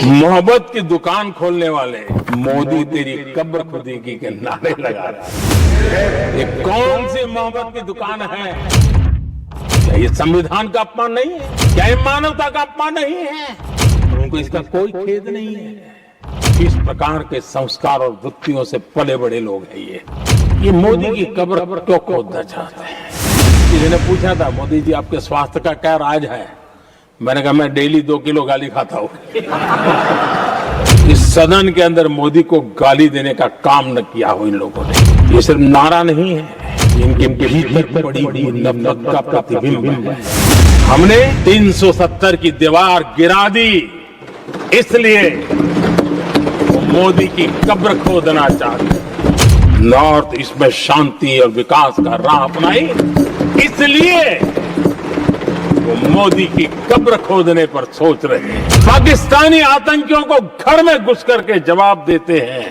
मोहब्बत की दुकान खोलने वाले मोदी तेरी कब्र खुदेगी के नारे लगा रहे हैं। ये कौन सी मोहब्बत की दुकान है? क्या ये संविधान का अपमान नहीं है? क्या ये मानवता का अपमान नहीं है? उनको इसका कोई खेद नहीं है। किस प्रकार के संस्कार और वृत्तियों से पले बड़े लोग हैं ये मोदी की कब्र क्यों खोदना चाहते हैं? किसी ने पूछा था, मोदी जी आपके स्वास्थ्य का क्या राज है? मैंने कहा, मैं डेली 2 किलो गाली खाता हूं। इस सदन के अंदर मोदी को गाली देने का काम न किया हो इन लोगों ने। ये सिर्फ नारा नहीं है, इनके भीतर पड़ी हुई नफरत का प्रतिबिंब है। हमने 370 की दीवार गिरा दी, इसलिए वो मोदी की कब्र खोदना चाहते। नॉर्थ ईस्ट में शांति और विकास का राह अपनाई, इसलिए वो मोदी की कब्र खोदने पर सोच रहे हैं। पाकिस्तानी आतंकियों को घर में घुस करके जवाब देते हैं,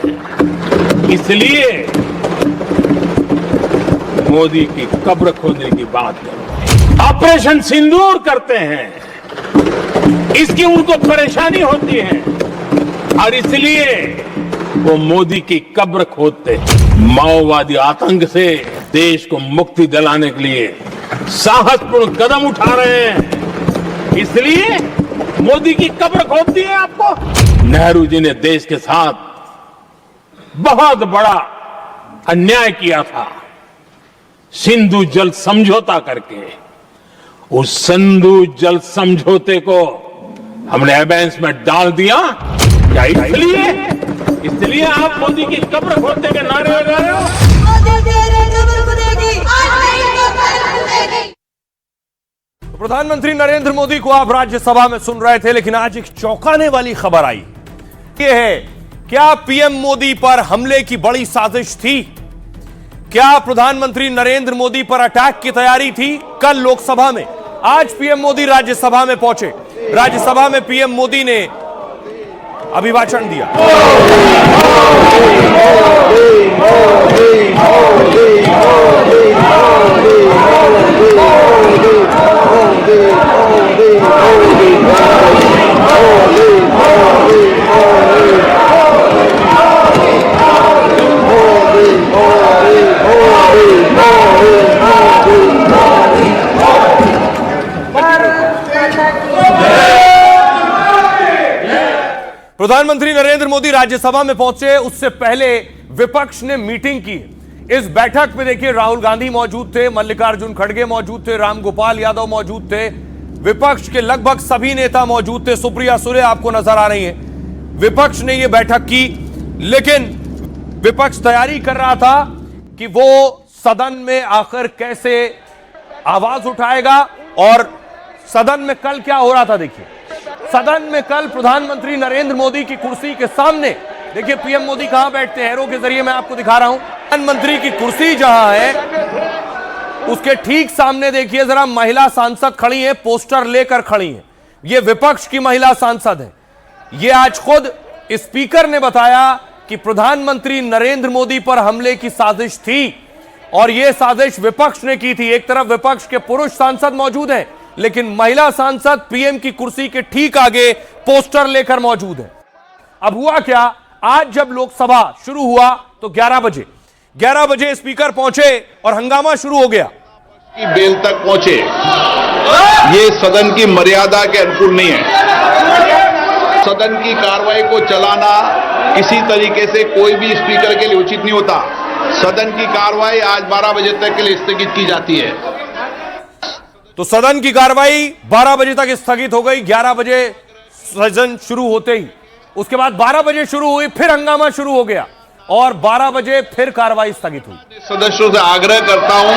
इसलिए मोदी की कब्र खोदने की बात करते हैं। ऑपरेशन सिंदूर करते हैं, इसकी उनको परेशानी होती है और इसलिए वो मोदी की कब्र खोदते हैं। माओवादी आतंक से देश को मुक्ति दिलाने के लिए साहसपूर्ण कदम उठा रहे हैं, इसलिए मोदी की कब्र खोदती है आपको। नेहरू जी ने देश के साथ बहुत बड़ा अन्याय किया था, सिंधु जल समझौता करके। उस सिंधु जल समझौते को हमने एबेंस में डाल दिया। क्या इसलिए आप मोदी की कब्र खोदने के नारे लगा रहे हो? प्रधानमंत्री नरेंद्र मोदी को आप राज्यसभा में सुन रहे थे, लेकिन आज एक चौंकाने वाली खबर आई। ये है, क्या पीएम मोदी पर हमले की बड़ी साजिश थी? क्या प्रधानमंत्री नरेंद्र मोदी पर अटैक की तैयारी थी? कल लोकसभा में, आज पीएम मोदी राज्यसभा में पहुंचे। राज्यसभा में पीएम मोदी ने अभिभाषण दिया। प्रधानमंत्री नरेंद्र मोदी राज्यसभा में पहुंचे, उससे पहले विपक्ष ने मीटिंग की। इस बैठक में देखिए, राहुल गांधी मौजूद थे, मल्लिकार्जुन खड़गे मौजूद थे, रामगोपाल यादव मौजूद थे, विपक्ष के लगभग सभी नेता मौजूद थे। सुप्रिया सुले आपको नजर आ रही हैं। विपक्ष ने यह बैठक की, लेकिन विपक्ष तैयारी कर रहा था कि वो सदन में आकर कैसे आवाज उठाएगा। और सदन में कल क्या हो रहा था देखिए, सदन में कल प्रधानमंत्री नरेंद्र मोदी की कुर्सी के सामने देखिए, पीएम मोदी कहां बैठते हैं, एरो के जरिए मैं आपको दिखा रहा हूं। प्रधानमंत्री की कुर्सी जहां है, उसके ठीक सामने देखिए जरा, महिला सांसद खड़ी है, पोस्टर लेकर खड़ी है। ये विपक्ष की महिला सांसद है। ये आज खुद स्पीकर ने बताया कि प्रधानमंत्री नरेंद्र मोदी पर हमले की साजिश थी और यह साजिश विपक्ष ने की थी। एक तरफ विपक्ष के पुरुष सांसद मौजूद हैं, लेकिन महिला सांसद पीएम की कुर्सी के ठीक आगे पोस्टर लेकर मौजूद है। अब हुआ क्या, आज जब लोकसभा शुरू हुआ तो 11 बजे स्पीकर पहुंचे और हंगामा शुरू हो गया। बेल तक पहुंचे, ये सदन की मर्यादा के अनुकूल नहीं है। सदन की कार्रवाई को चलाना किसी तरीके से कोई भी स्पीकर के लिए उचित नहीं होता। सदन की कार्रवाई आज 12 बजे तक के लिए स्थगित की जाती है। तो सदन की कार्रवाई 12 बजे तक स्थगित हो गई। 11 बजे सदन शुरू होते ही, उसके बाद 12 बजे शुरू हुई, फिर हंगामा शुरू हो गया और 12 बजे फिर कार्रवाई स्थगित हुई। सदस्यों से आग्रह करता हूं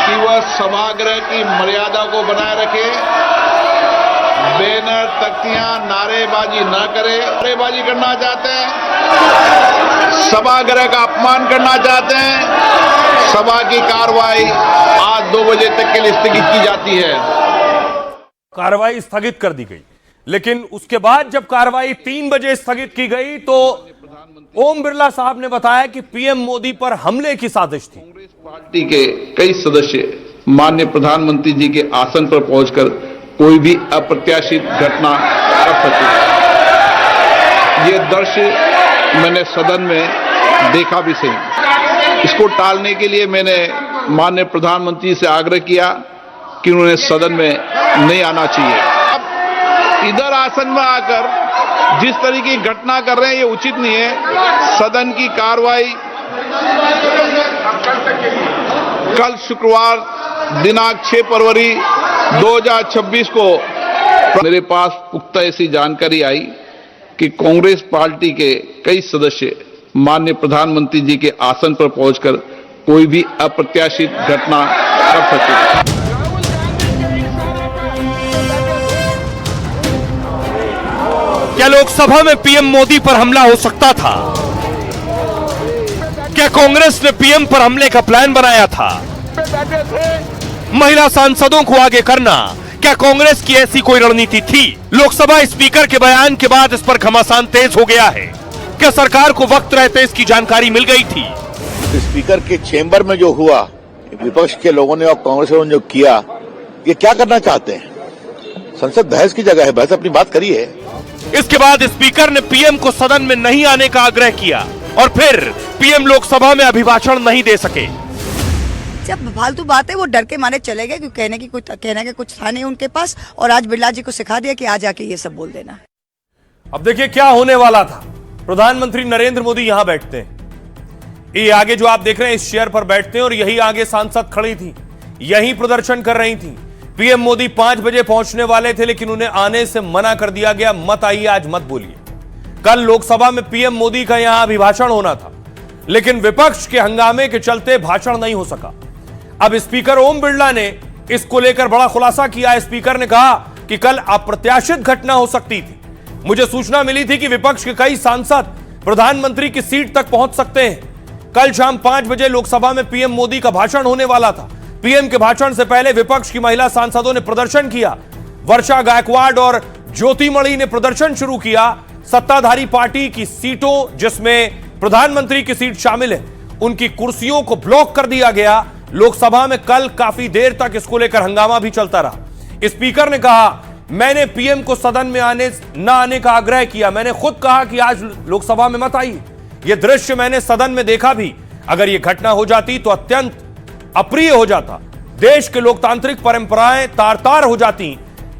कि वह सभागृह की मर्यादा को बनाए रखे, बैनर तख्तियां नारेबाजी न करे। नारेबाजी करना चाहते हैं, सभागृह का अपमान करना चाहते हैं, सभा की कार्रवाई आज 2 बजे तक के लिए स्थगित की जाती है। कार्रवाई स्थगित कर दी गई, लेकिन उसके बाद जब कार्रवाई 3 बजे स्थगित की गई तो ओम बिरला साहब ने बताया कि पीएम मोदी पर हमले की साजिश थी। कांग्रेस पार्टी के कई सदस्य माननीय प्रधानमंत्री जी के आसन पर पहुंचकर कोई भी अप्रत्याशित घटना कर सकती है। ये दृश्य मैंने सदन में देखा भी सही। इसको टालने के लिए मैंने माननीय प्रधानमंत्री से आग्रह किया कि उन्होंने सदन में नहीं आना चाहिए। अब इधर आसन में आकर जिस तरीके की घटना कर रहे हैं ये उचित नहीं है। सदन की कार्रवाई कल शुक्रवार दिनांक 6 फरवरी 2026 को मेरे पास पुख्ता ऐसी जानकारी आई कि कांग्रेस पार्टी के कई सदस्य माननीय प्रधानमंत्री जी के आसन पर पहुंचकर कोई भी अप्रत्याशित घटना कर सकते। क्या लोकसभा में पीएम मोदी पर हमला हो सकता था? क्या कांग्रेस ने पीएम पर हमले का प्लान बनाया था? महिला सांसदों को आगे करना, क्या कांग्रेस की ऐसी कोई रणनीति थी? लोकसभा स्पीकर के बयान के बाद इस पर घमासान तेज हो गया है। क्या सरकार को वक्त रहते इसकी जानकारी मिल गई थी? स्पीकर के चेंबर में जो हुआ, विपक्ष के लोगों ने और कांग्रेस वालों ने जो किया, ये क्या करना चाहते हैं? संसद बहस की जगह है, बहस अपनी बात करिए। इसके बाद स्पीकर ने पीएम को सदन में नहीं आने का आग्रह किया और फिर पीएम लोकसभा में अभिभाषण नहीं दे सके। जब फालतू बात है वो डर के मारे चले गए, क्योंकि कहने के कुछ था नहीं उनके पास, और आज बिरला जी को सिखा दिया कि आज आके ये सब बोल देना। अब देखिए क्या होने वाला था। प्रधानमंत्री नरेंद्र मोदी यहां बैठते हैं, ये आगे जो आप देख रहे हैं इस चेयर पर बैठते हैं और यही आगे सांसद खड़ी थी, यही प्रदर्शन कर रही थी। पीएम मोदी 5 बजे पहुंचने वाले थे, लेकिन उन्हें आने से मना कर दिया गया। मत आइए, आज मत बोलिए। कल लोकसभा में पीएम मोदी का यहां अभिभाषण होना था, लेकिन विपक्ष के हंगामे के चलते भाषण नहीं हो सका। अब स्पीकर ओम बिरला ने इसको लेकर बड़ा खुलासा किया। स्पीकर ने कहा कि कल अप्रत्याशित घटना हो सकती थी। मुझे सूचना मिली थी कि विपक्ष के कई सांसद प्रधानमंत्री की सीट तक पहुंच सकते हैं। कल शाम 5 बजे लोकसभा में पीएम मोदी का भाषण होने वाला था। पीएम के भाषण से पहले विपक्ष की महिला सांसदों ने प्रदर्शन किया। वर्षा गायकवाड़ और ज्योतिमणि ने प्रदर्शन शुरू किया। सत्ताधारी पार्टी की सीटों, जिसमें प्रधानमंत्री की सीट शामिल है, उनकी कुर्सियों को ब्लॉक कर दिया गया। लोकसभा में कल काफी देर तक इसको लेकर हंगामा भी चलता रहा। स्पीकर ने कहा, मैंने पीएम को सदन में न आने का आग्रह किया। मैंने खुद कहा कि आज लोकसभा में मत आइए। यह दृश्य मैंने सदन में देखा भी। अगर यह घटना हो जाती तो अत्यंत अप्रिय हो जाता। देश के लोकतांत्रिक परंपराएं तार-तार हो जाती।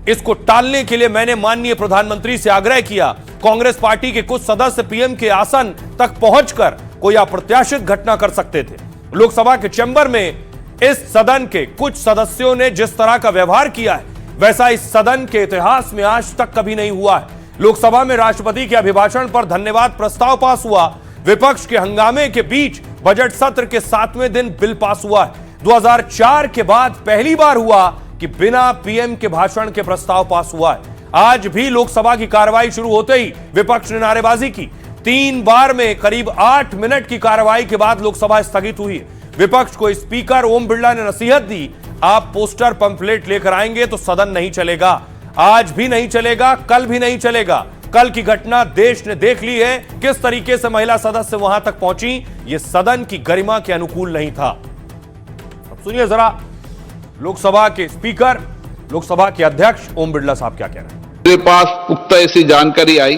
इसको टालने के लिए मैंने माननीय प्रधानमंत्री से आग्रह किया। कांग्रेस पार्टी के कुछ सदस्य पीएम के आसन तक पहुंचकर कोई अप्रत्याशित घटना कर सकते थे। लोकसभा के चैम्बर में इस सदन के कुछ सदस्यों ने जिस तरह का व्यवहार किया है, वैसा इस सदन के इतिहास में आज तक कभी नहीं हुआ है। लोकसभा में राष्ट्रपति के अभिभाषण पर धन्यवाद प्रस्ताव पास हुआ। विपक्ष के हंगामे के बीच बजट सत्र के 7वें दिन बिल पास हुआ है। 2004 के बाद पहली बार हुआ कि बिना पीएम के भाषण के प्रस्ताव पास हुआ है। आज भी लोकसभा की कार्रवाई शुरू होते ही विपक्ष ने नारेबाजी की। 3 बार में करीब 8 मिनट की कार्रवाई के बाद लोकसभा स्थगित हुई। विपक्ष को स्पीकर ओम बिरला ने नसीहत दी, आप पोस्टर पंपलेट लेकर आएंगे तो सदन नहीं चलेगा। आज भी नहीं चलेगा, कल भी नहीं चलेगा। कल की घटना देश ने देख ली है, किस तरीके से महिला सदस्य वहां तक पहुंची। यह सदन की गरिमा के अनुकूल नहीं था। अब सुनिए जरा लोकसभा के स्पीकर, लोकसभा के अध्यक्ष ओम बिरला साहब क्या कह रहे हैं। मेरे पास पुख्ता ऐसी जानकारी आई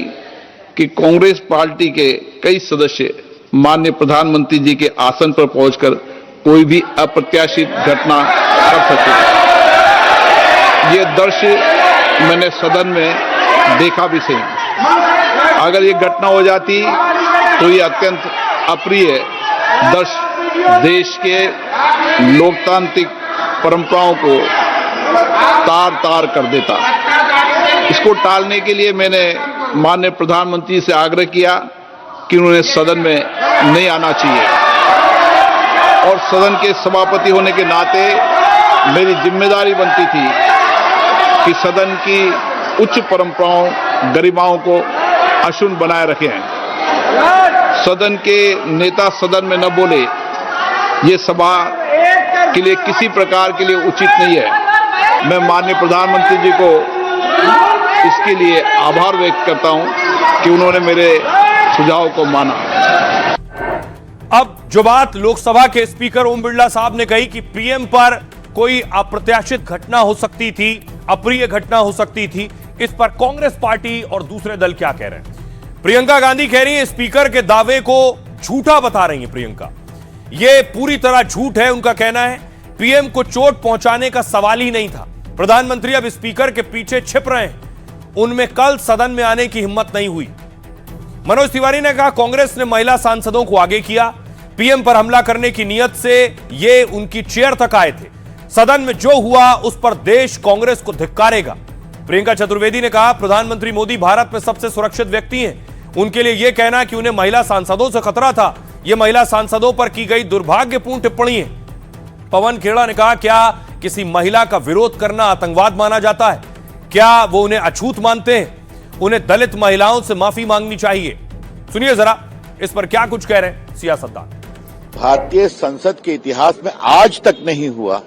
कि कांग्रेस पार्टी के कई सदस्य माननीय प्रधानमंत्री जी के आसन पर पहुंचकर कोई भी अप्रत्याशित घटना कर सकते थे। ये दृश्य मैंने सदन में देखा भी सही। अगर ये घटना हो जाती तो ये अत्यंत अप्रिय दृश्य देश के लोकतांत्रिक परंपराओं को तार-तार कर देता। इसको टालने के लिए मैंने माननीय प्रधानमंत्री से आग्रह किया कि उन्होंने सदन में नहीं आना चाहिए, और सदन के सभापति होने के नाते मेरी जिम्मेदारी बनती थी कि सदन की उच्च परंपराओं, गरिमाओं को अक्षुण्ण बनाए रखें। सदन के नेता सदन में न बोले, ये सभा के लिए किसी प्रकार के लिए उचित नहीं है। मैं माननीय प्रधानमंत्री जी को इसके लिए आभार व्यक्त करता हूं कि उन्होंने मेरे सुझाव को माना। अब जो बात लोकसभा के स्पीकर ओम बिरला साहब ने कही कि पीएम पर कोई अप्रत्याशित घटना हो सकती थी, अप्रिय घटना हो सकती थी, इस पर कांग्रेस पार्टी और दूसरे दल क्या कह रहे हैं। प्रियंका गांधी कह रही है स्पीकर के दावे को झूठा बता रही है प्रियंका। यह पूरी तरह झूठ है उनका कहना है। पीएम को चोट पहुंचाने का सवाल ही नहीं था। प्रधानमंत्री अब स्पीकर के पीछे छिप रहे हैं। उनमें कल सदन में आने की हिम्मत नहीं हुई। मनोज तिवारी ने कहा कांग्रेस ने महिला सांसदों को आगे किया। पीएम पर हमला करने की नीयत से ये उनकी चेयर तक आए थे। सदन में जो हुआ उस पर देश कांग्रेस को धिक्कारेगा। प्रियंका चतुर्वेदी ने कहा प्रधानमंत्री मोदी भारत में सबसे सुरक्षित व्यक्ति हैं। उनके लिए यह कहना कि उन्हें महिला सांसदों से खतरा था, यह महिला सांसदों पर की गई दुर्भाग्यपूर्ण टिप्पणी है। पवन खेड़ा ने कहा क्या किसी महिला का विरोध करना आतंकवाद माना जाता है? क्या वो उन्हें अछूत मानते हैं? उन्हें दलित महिलाओं से माफी मांगनी चाहिए। सुनिए जरा इस पर क्या कुछ कह रहे हैं सियासतदान। भारतीय संसद के इतिहास में आज तक नहीं हुआ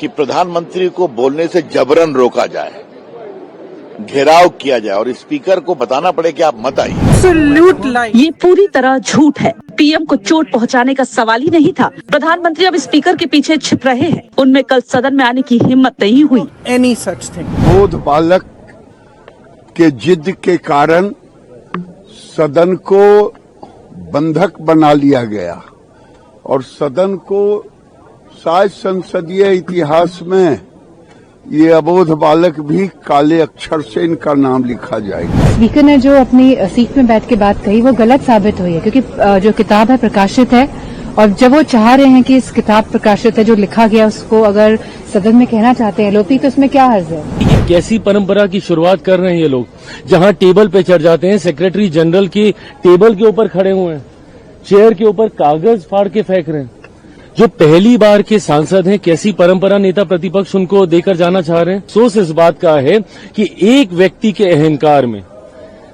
कि प्रधानमंत्री को बोलने से जबरन रोका जाए, घेराव किया जाए और स्पीकर को बताना पड़े कि आप मत आइए। ये पूरी तरह झूठ है। पीएम को चोट पहुंचाने का सवाल ही नहीं था। प्रधानमंत्री अब स्पीकर के पीछे छिप रहे हैं। उनमें कल सदन में आने की हिम्मत नहीं हुई। Any such thing. बोध बालक के जिद के कारण सदन को बंधक बना लिया गया और सदन को शायद संसदीय इतिहास में ये अबोध बालक भी काले अक्षर से इनका नाम लिखा जाएगा। स्पीकर ने जो अपनी सीट में बैठ के बात कही वो गलत साबित हुई है, क्योंकि जो किताब है प्रकाशित है और जब वो चाह रहे हैं कि इस किताब प्रकाशित है जो लिखा गया उसको अगर सदन में कहना चाहते हैं एलओपी तो उसमें क्या हर्ज है? ये कैसी परंपरा की शुरुआत कर रहे हैं ये लोग, जहां टेबल पे चढ़ जाते हैं। सेक्रेटरी जनरल की टेबल के ऊपर खड़े हुए हैं, चेयर के ऊपर कागज फाड़ के फेंक रहे हैं। जो पहली बार के सांसद हैं, कैसी परंपरा नेता प्रतिपक्ष उनको देकर जाना चाह रहे हैं। अफसोस इस बात का है कि एक व्यक्ति के अहंकार में,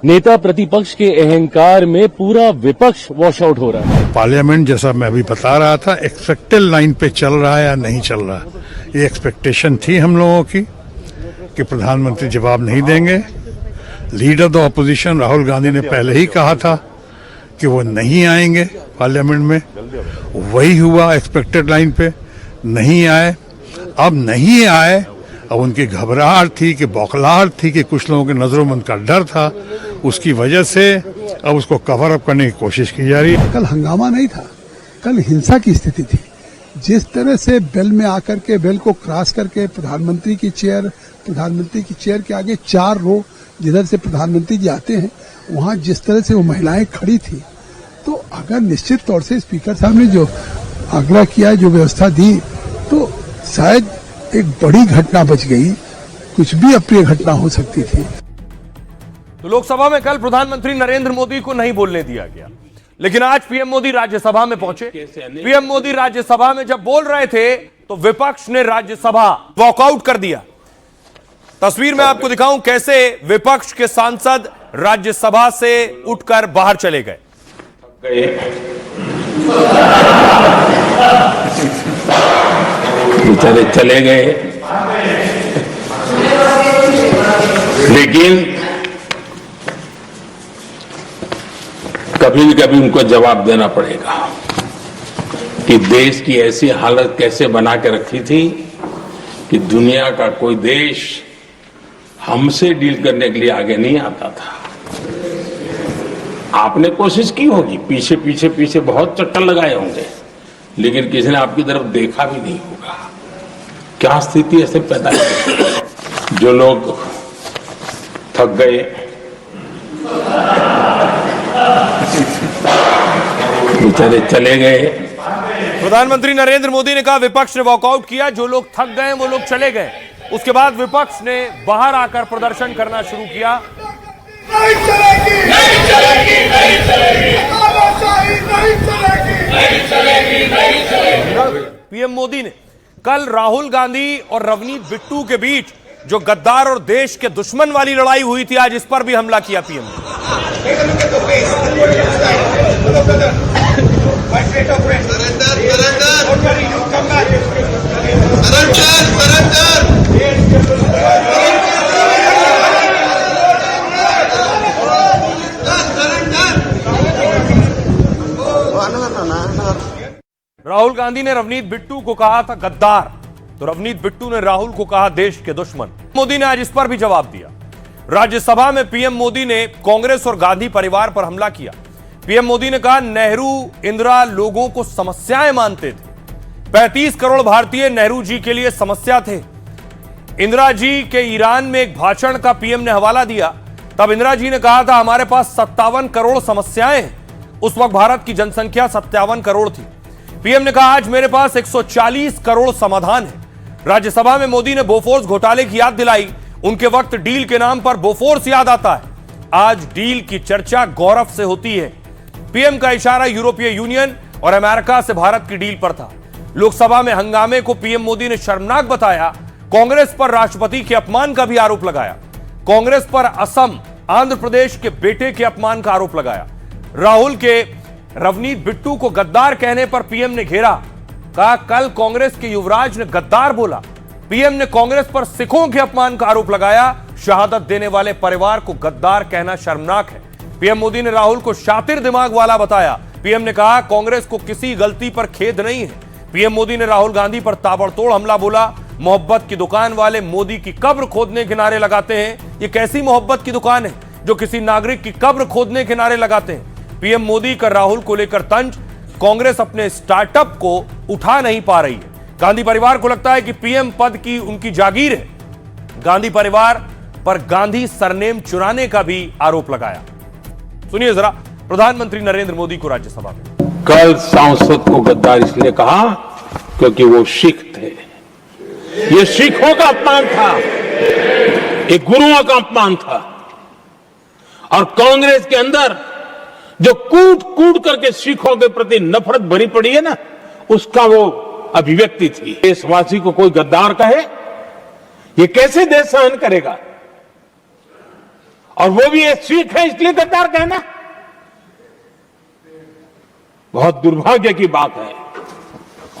नेता प्रतिपक्ष के अहंकार में पूरा विपक्ष वॉश आउट हो रहा है। पार्लियामेंट जैसा मैं अभी बता रहा था एक्सपेक्टेड लाइन पे चल रहा है या नहीं चल रहा, ये एक्सपेक्टेशन थी हम लोगों की कि प्रधानमंत्री जवाब नहीं देंगे। Leader of the opposition Rahul Gandhi ने पहले ही कहा था कि वो नहीं आएंगे पार्लियामेंट में। वही हुआ, एक्सपेक्टेड लाइन पे नहीं आए। अब नहीं आए, अब उनकी घबराहट थी कि बौखलाहट थी कि कुछ लोगों के नजरों में उनका डर था, उसकी वजह से अब उसको कवर अप करने की कोशिश की जा रही है। कल हंगामा नहीं था, कल हिंसा की स्थिति थी। जिस तरह से बेल में आकर के बेल को क्रॉस करके प्रधानमंत्री की चेयर के आगे 4 रो जिधर से प्रधानमंत्री जी आते हैं वहां जिस तरह से वो महिलाएं खड़ी थी, तो अगर निश्चित तौर से स्पीकर साहब ने जो आग्रह किया, जो व्यवस्था दी, तो शायद एक बड़ी घटना बच गई। कुछ भी अप्रिय घटना हो सकती थी। तो लोकसभा में कल प्रधानमंत्री नरेंद्र मोदी को नहीं बोलने दिया गया, लेकिन आज पीएम मोदी राज्यसभा में पहुंचे। पीएम मोदी राज्यसभा में जब बोल रहे थे तो विपक्ष ने राज्यसभा वॉकआउट कर दिया। तस्वीर में आपको दिखाऊं कैसे विपक्ष के सांसद राज्यसभा से उठकर बाहर चले गए। बेचारे चले गए, लेकिन कभी न कभी उनको जवाब देना पड़ेगा कि देश की ऐसी हालत कैसे बना के रखी थी कि दुनिया का कोई देश हमसे डील करने के लिए आगे नहीं आता था। आपने कोशिश की होगी, पीछे पीछे पीछे बहुत चक्कर लगाए होंगे, लेकिन किसी ने आपकी तरफ देखा भी नहीं होगा। क्या स्थिति ऐसे पैदा है? जो लोग थक गए, बेचारे चले गए। प्रधानमंत्री नरेंद्र मोदी ने कहा विपक्ष ने वॉकआउट किया, जो लोग थक गए वो लोग चले गए। उसके बाद विपक्ष ने बाहर आकर प्रदर्शन करना शुरू किया। नहीं चलेगी, नहीं चलेगी, नहीं चलेगी, तानाशाही नहीं चलेगी, नहीं चलेगी, नहीं चलेगी। पीएम मोदी ने कल राहुल गांधी और रवनीत बिट्टू के बीच जो गद्दार और देश के दुश्मन वाली लड़ाई हुई थी, आज इस पर भी हमला किया पीएम ने। राहुल गांधी ने रवनीत बिट्टू को कहा था गद्दार, तो रवनीत बिट्टू ने राहुल को कहा देश के दुश्मन। मोदी ने आज इस पर भी जवाब दिया। राज्यसभा में पीएम मोदी ने कांग्रेस और गांधी परिवार पर हमला किया। पीएम मोदी ने कहा, नेहरू इंदिरा लोगों को समस्याएं मानते थे। 35 करोड़ भारतीय नेहरू जी के लिए समस्या थे। इंदिरा जी के ईरान में एक भाषण का पीएम ने हवाला दिया। तब इंदिरा जी ने कहा था, हमारे पास 57 करोड़ समस्याएं हैं। उस वक्त भारत की जनसंख्या 57 करोड़ थी। पीएम ने कहा, आज मेरे पास 140 करोड़ समाधान है। राज्यसभा में मोदी ने बोफोर्स घोटाले की याद दिलाई। उनके वक्त डील के नाम पर बोफोर्स याद आता है। आज डील की चर्चा गौरव से होती है। पीएम का इशारा यूरोपीय यूनियन और अमेरिका से भारत की डील पर था। लोकसभा में हंगामे को पीएम मोदी ने शर्मनाक बताया। कांग्रेस पर राष्ट्रपति के अपमान का भी आरोप लगाया। कांग्रेस पर असम, आंध्र प्रदेश के बेटे के अपमान का आरोप लगाया। राहुल के रवनीत बिट्टू को गद्दार कहने पर पीएम ने घेरा। कहा, कल कांग्रेस के युवराज ने गद्दार बोला। पीएम ने कांग्रेस पर सिखों के अपमान का आरोप लगाया। शहादत देने वाले परिवार को गद्दार कहना शर्मनाक है। पीएम मोदी ने राहुल को शातिर दिमाग वाला बताया। पीएम ने कहा, कांग्रेस को किसी गलती पर खेद नहीं है। पीएम मोदी ने राहुल गांधी पर ताबड़तोड़ हमला बोला। मोहब्बत की दुकान वाले मोदी की कब्र खोदने के नारे लगाते हैं। ये कैसी मोहब्बत की दुकान है जो किसी नागरिक की कब्र खोदने के नारे लगाते हैं? पीएम मोदी का राहुल को लेकर तंज। कांग्रेस अपने स्टार्टअप को उठा नहीं पा रही है। गांधी परिवार को लगता है कि पीएम पद की उनकी जागीर है। गांधी परिवार पर गांधी सरनेम चुराने का भी आरोप लगाया। सुनिए जरा प्रधानमंत्री नरेंद्र मोदी को राज्यसभा में। कल सांसद को गद्दार इसलिए कहा क्योंकि वो सिख थे। ये सिखों का अपमान था, एक गुरुओं का अपमान था। और कांग्रेस के अंदर जो कूट कूट करके सिखों के प्रति नफरत भरी पड़ी है ना, उसका वो अभिव्यक्ति थी। देशवासी को कोई गद्दार कहे, ये कैसे देश सहन करेगा? और वो भी एक सिख है इसलिए गद्दार कहना बहुत दुर्भाग्य की बात है।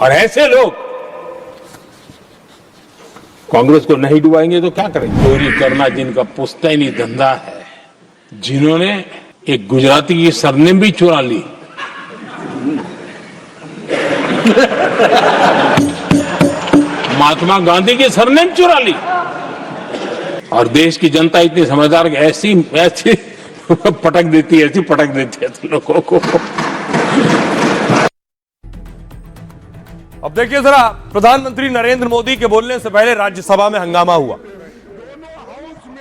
और ऐसे लोग कांग्रेस को नहीं डुबाएंगे तो क्या करेंगे? चोरी करना जिनका पुश्तैनी धंधा है, जिन्होंने एक गुजराती की सरनेम भी चुरा ली। महात्मा गांधी की सरनेम चुरा ली। और देश की जनता इतनी समझदार कि ऐसी ऐसी पटक देती है लोगों को। अब देखिए जरा, प्रधानमंत्री नरेंद्र मोदी के बोलने से पहले राज्यसभा में हंगामा हुआ।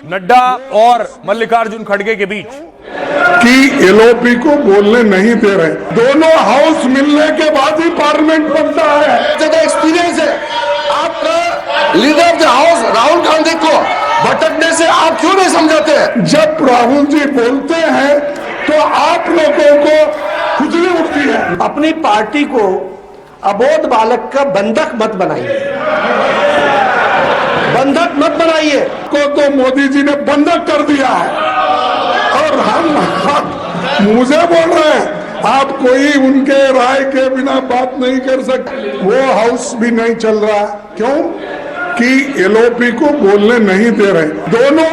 नड्डा और मल्लिकार्जुन खड़गे के बीच कि एलओपी को बोलने नहीं दे रहे। दोनों हाउस मिलने के बाद ही पार्लियामेंट बनता है। जगह एक्सपीरियंस है आपका। Leader of the house Rahul Gandhi को भटकने से आप क्यों नहीं समझाते हैं? जब राहुल जी बोलते हैं तो आप लोगों को खुजली उठती है। अपनी पार्टी को अबोध बालक का बंधक मत बनाइए, बंधक मत बनाइए। को तो मोदी जी ने बंधक कर दिया है और हम मुझे बोल रहे हैं आप कोई उनके राय के बिना बात नहीं कर सकते। वो हाउस भी नहीं चल रहा। क्यों? कि एलओपी को बोलने नहीं दे रहे दोनों।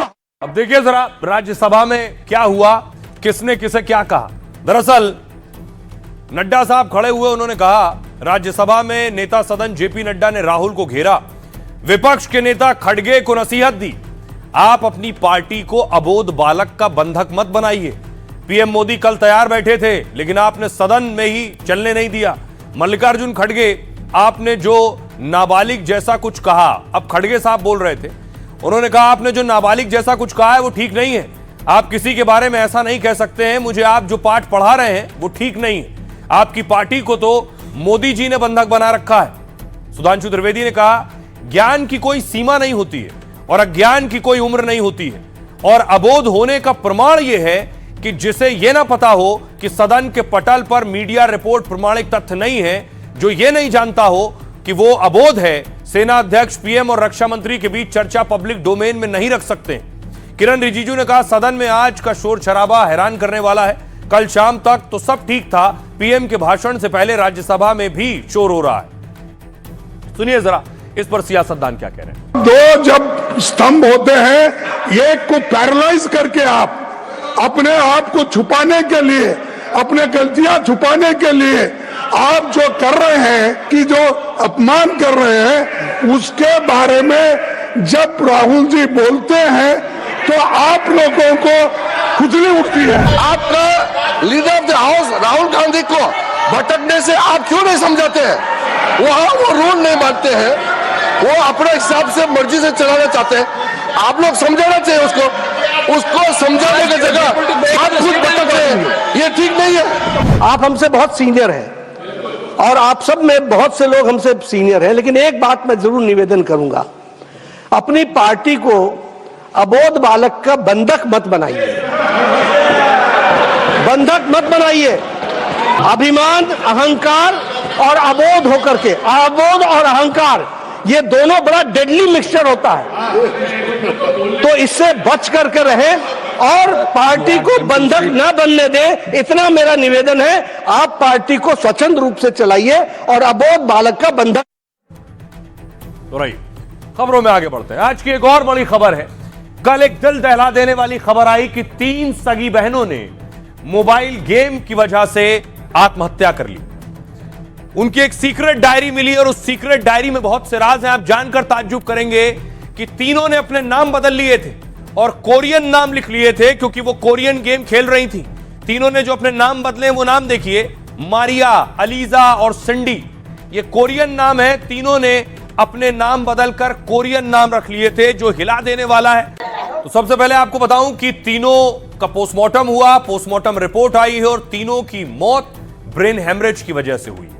अब देखिए जरा राज्यसभा में क्या हुआ, किसने किसे क्या कहा। दरअसल नड्डा साहब खड़े हुए, उन्होंने कहा, राज्यसभा में नेता सदन जेपी नड्डा ने राहुल को घेरा। विपक्ष के नेता खड़गे को नसीहत दी, आप अपनी पार्टी को अबोध बालक का बंधक मत बनाइए। पीएम मोदी कल तैयार बैठे थे लेकिन आपने सदन में ही चलने नहीं दिया। मल्लिकार्जुन खड़गे, आपने जो नाबालिग जैसा कुछ कहा, अब खड़गे साहब बोल रहे थे, उन्होंने कहा आपने जो नाबालिग जैसा कुछ कहा है वो ठीक नहीं है। आप किसी के बारे में ऐसा नहीं कह सकते हैं। मुझे आप जो पाठ पढ़ा रहे हैं वो ठीक नहीं है। आपकी पार्टी को तो मोदी जी ने बंधक बना रखा है। सुधांशु त्रिवेदी ने कहा, ज्ञान की कोई सीमा नहीं होती है और अज्ञान की कोई उम्र नहीं होती है। और अबोध होने का प्रमाण यह है कि जिसे यह ना पता हो कि सदन के पटल पर मीडिया रिपोर्ट प्रमाणिक तथ्य नहीं है, जो यह नहीं जानता हो कि वो अबोध है, सेना अध्यक्ष, पीएम और रक्षा मंत्री के बीच चर्चा पब्लिक डोमेन में नहीं रख सकते। किरण रिजिजू ने कहा, सदन में आज का शोर शराबा हैरान करने वाला है। कल शाम तक तो सब ठीक था, पीएम के भाषण से पहले राज्यसभा में भी शोर हो रहा है। सुनिए जरा इस पर सियासतदान क्या कह रहे हैं। दो जब स्तंभ होते हैं, एक को पैरालाइज करके आप अपने आप को छुपाने के लिए, अपने गलतियां छुपाने के लिए आप जो कर रहे हैं कि जो अपमान कर रहे हैं, उसके बारे में जब राहुल जी बोलते हैं तो आप लोगों को खुजली उठती है। आपका leader of the house Rahul Gandhi को भटकने से आप क्यों नहीं समझाते हैं? वहां वो रूल नहीं मानते हैं, वो अपने हिसाब से मर्जी से चलाना चाहते हैं। आप लोग समझाना चाहिए उसको समझाने की जगह आप खुद भटक रहे हैं, ये ठीक नहीं है। आप हमसे बहुत सीनियर हैं और आप सब में बहुत से लोग हमसे सीनियर हैं, लेकिन एक बात मैं जरूर निवेदन करूंगा, अपनी पार्टी को अबोध बालक का बंधक मत बनाइए, बंधक मत बनाइए। अभिमान, अहंकार और अबोध होकर के, अबोध और अहंकार ये दोनों बड़ा डेडली मिक्सचर होता है, तो इससे बच करके रहें और पार्टी को बंधक न बनने दें, इतना मेरा निवेदन है। आप पार्टी को स्वतंत्र रूप से चलाइए और अबोध बालक का बंधक। तो रही खबरों में आगे बढ़ते हैं। आज की एक और बड़ी खबर है। कल एक दिल दहला देने वाली खबर आई कि 3 सगी बहनों ने मोबाइल गेम की वजह से आत्महत्या कर ली। उनकी एक सीक्रेट डायरी मिली और उस सीक्रेट डायरी में बहुत से राज हैं। आप जानकर ताज्जुब करेंगे कि तीनों ने अपने नाम बदल लिए थे और कोरियन नाम लिख लिए थे, क्योंकि वो कोरियन गेम खेल रही थी। तीनों ने जो अपने नाम बदले वो नाम देखिए, मारिया, अलीजा और सिंडी, ये कोरियन नाम है। तीनों ने अपने नाम बदलकर कोरियन नाम रख लिए थे, जो हिला देने वाला है। तो सबसे पहले आपको बताऊं कि तीनों का पोस्टमार्टम हुआ, पोस्टमार्टम रिपोर्ट आई है और तीनों की मौत ब्रेन हेमरेज की वजह से हुई है।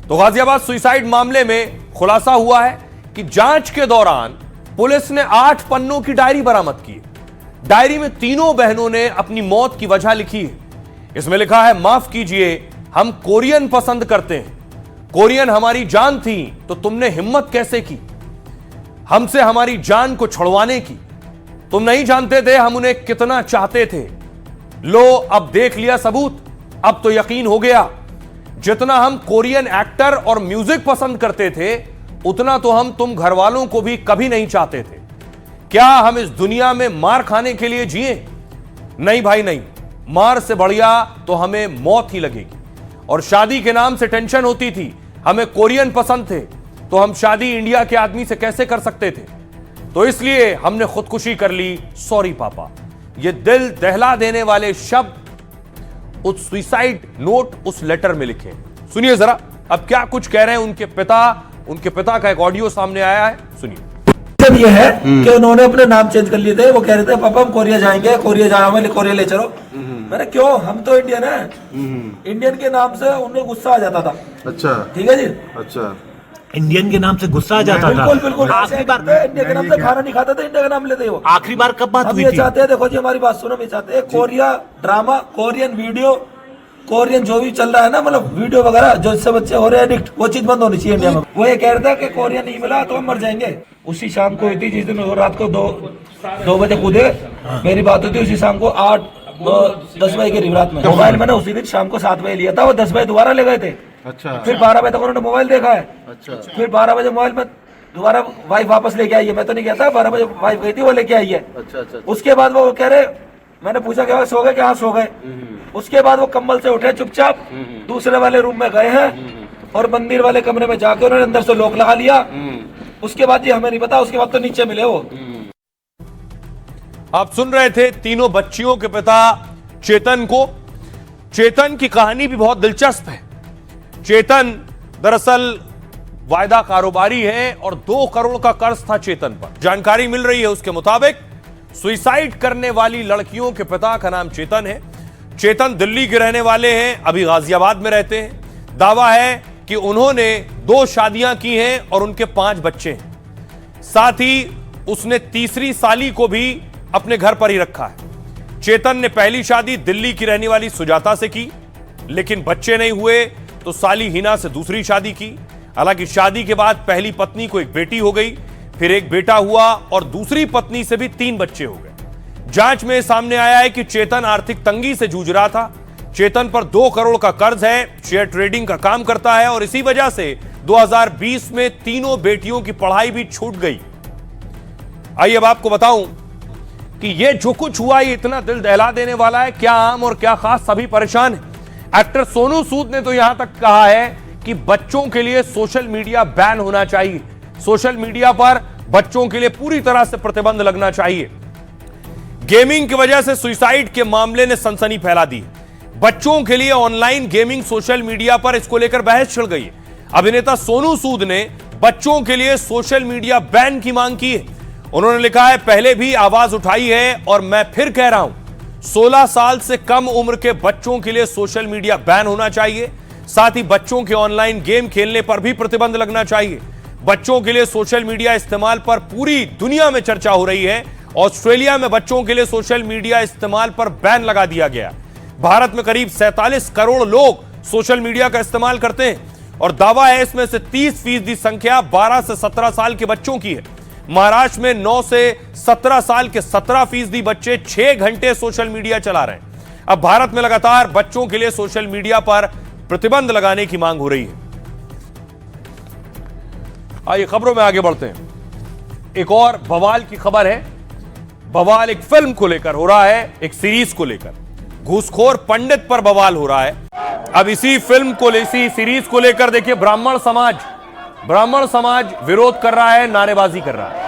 तो गाजियाबाद सुसाइड मामले में खुलासा हुआ है कि जांच के दौरान पुलिस ने 8 पन्नों की डायरी बरामद की है। डायरी में तीनों बहनों ने अपनी मौत की वजह लिखी है। इसमें लिखा है, माफ कीजिए, हम कोरियन पसंद करते हैं, कोरियन हमारी जान थी, तो तुमने हिम्मत कैसे की हमसे हमारी जान को छुड़वाने की? तुम नहीं जानते थे हम उन्हें कितना चाहते थे। लो अब देख लिया सबूत, अब तो यकीन हो गया। जितना हम कोरियन एक्टर और म्यूजिक पसंद करते थे, उतना तो हम तुम घर वालों को भी कभी नहीं चाहते थे। क्या हम इस दुनिया में मार खाने के लिए जिए? नहीं भाई नहीं, मार से बढ़िया तो हमें मौत ही लगेगी। और शादी के नाम से टेंशन होती थी, हमें कोरियन पसंद थे, तो हम शादी इंडिया के आदमी से कैसे कर सकते थे? तो इसलिए हमने खुदकुशी कर ली, सॉरी पापा। ये दिल दहला देने वाले शब्द उस सुसाइड नोट, उस लेटर में लिखे। सुनिए जरा अब क्या कुछ कह रहे हैं उनके पिता का एक ऑडियो सामने आया है, सुनिए। ये है कि उन्होंने अपने नाम चेंज कर लिए थे। वो कह रहे थे पापा हम कोरिया जाएंगे, कोरिया जाना, कोरिया ले चलो। मैंने क्यों, हम तो इंडियन है, इंडियन के नाम से उन्हें गुस्सा आ जाता था। अच्छा ठीक है जी, अच्छा इंडियन के नाम से गुस्सा आ जाता था। बिल्कुल बिल्कुल, आखिरी बार इंडिया के नाम से खाना नहीं खाता था, इंडिया का नाम लेते हो। आखिरी बार कब बात हुई थी? चाहते हैं, देखो जी हमारी बात सुनो, भी चाहते हैं Korea drama, Korean video, Korean जो भी चल रहा है ना, मतलब वीडियो वगैरह जो इससे बच्चे हो रहे हैं एडिक्ट, वो चीज बंद होनी चाहिए इंडिया में। वो ये कह रहा था कि कोरियन नहीं मिला तो हम मर जाएंगे। उसी शाम को हुई थी जिस दिन वो रात को 2 बजे कूदे, मेरी बात हुई थी उसी शाम को 10 बजे की रात में। मोबाइल मैंने उसी दिन शाम को 7 बजे लिया था, वो 10 बजे दोबारा ले गए थे। अच्छा। फिर 12 बजे तक उन्होंने मोबाइल देखा है। अच्छा। फिर 12 बजे मोबाइल में दोबारा वाइफ वापस लेके आई है, मैं तो नहीं गया था, 12 बजे वाइफ गई थी, वो लेके आई है। अच्छा। उसके बाद वो कह रहे, मैंने पूछा क्या सो गए? क्या सो गए। उसके बाद वो कंबल से उठे चुपचाप, दूसरे वाले रूम में गए हैं और मंदिर वाले कमरे में जाके उन्होंने अंदर से लॉक लगा लिया। उसके बाद जी हमें नहीं पता, उसके बाद तो नीचे मिले वो। आप सुन रहे थे तीनों बच्चियों के पिता चेतन को। चेतन की कहानी भी बहुत दिलचस्प है। चेतन दरअसल वायदा कारोबारी है और 2 करोड़ का कर्ज था चेतन पर। जानकारी मिल रही है उसके मुताबिक सुसाइड करने वाली लड़कियों के पिता का नाम चेतन है। चेतन दिल्ली के रहने वाले हैं, अभी गाजियाबाद में रहते हैं। दावा है कि उन्होंने 2 शादियां की हैं और उनके 5 बच्चे हैं। साथ ही उसने तीसरी साली को भी अपने घर पर ही रखा है। चेतन ने पहली शादी दिल्ली की रहने वाली सुजाता से की, लेकिन बच्चे नहीं हुए तो साली हिना से दूसरी शादी की। हालांकि शादी के बाद पहली पत्नी को एक बेटी हो गई, फिर एक बेटा हुआ और दूसरी पत्नी से भी 3 बच्चे हो गए। जांच में सामने आया है कि चेतन आर्थिक तंगी से जूझ रहा था। चेतन पर 2 करोड़ का कर्ज है, शेयर ट्रेडिंग का काम करता है और इसी वजह से 2020 में तीनों बेटियों की पढ़ाई भी छूट गई। आइए अब आपको बताऊं कि ये जो कुछ हुआ ये इतना दिल दहला देने वाला है। क्या आम और क्या खास, सभी परेशान हैं। एक्टर सोनू सूद ने तो यहां तक कहा है कि बच्चों के लिए सोशल मीडिया बैन होना चाहिए, सोशल मीडिया पर बच्चों के लिए पूरी तरह से प्रतिबंध लगना चाहिए। गेमिंग की वजह से सुसाइड के मामले ने सनसनी फैला दी। बच्चों के लिए ऑनलाइन गेमिंग सोशल मीडिया पर इसको लेकर बहस छिड़ गई है। अभिनेता सोनू सूद ने बच्चों के लिए सोशल मीडिया बैन की मांग की है। उन्होंने लिखा है, पहले भी आवाज उठाई है और मैं फिर कह रहा हूं, 16 साल से कम उम्र के बच्चों के लिए सोशल मीडिया बैन होना चाहिए। साथ ही बच्चों के ऑनलाइन गेम खेलने पर भी प्रतिबंध लगना चाहिए। बच्चों के लिए सोशल मीडिया इस्तेमाल पर पूरी दुनिया में चर्चा हो रही है। ऑस्ट्रेलिया में बच्चों के लिए सोशल मीडिया इस्तेमाल पर बैन लगा दिया गया। भारत में करीब 47 करोड़ लोग सोशल मीडिया का इस्तेमाल करते हैं और दावा है इसमें से 30% संख्या 12 से 17 साल के बच्चों की है। महाराष्ट्र में 9 से 17 साल के 17% बच्चे 6 घंटे सोशल मीडिया चला रहे हैं। अब भारत में लगातार बच्चों के लिए सोशल मीडिया पर प्रतिबंध लगाने की मांग हो रही है। आइए खबरों में आगे बढ़ते हैं। एक और बवाल की खबर है। बवाल एक फिल्म को लेकर हो रहा है, एक सीरीज को लेकर। घूसखोर पंडित पर बवाल हो रहा है। अब इसी फिल्म को, इसी सीरीज को लेकर देखिए ब्राह्मण समाज विरोध कर रहा है, नारेबाजी कर रहा है।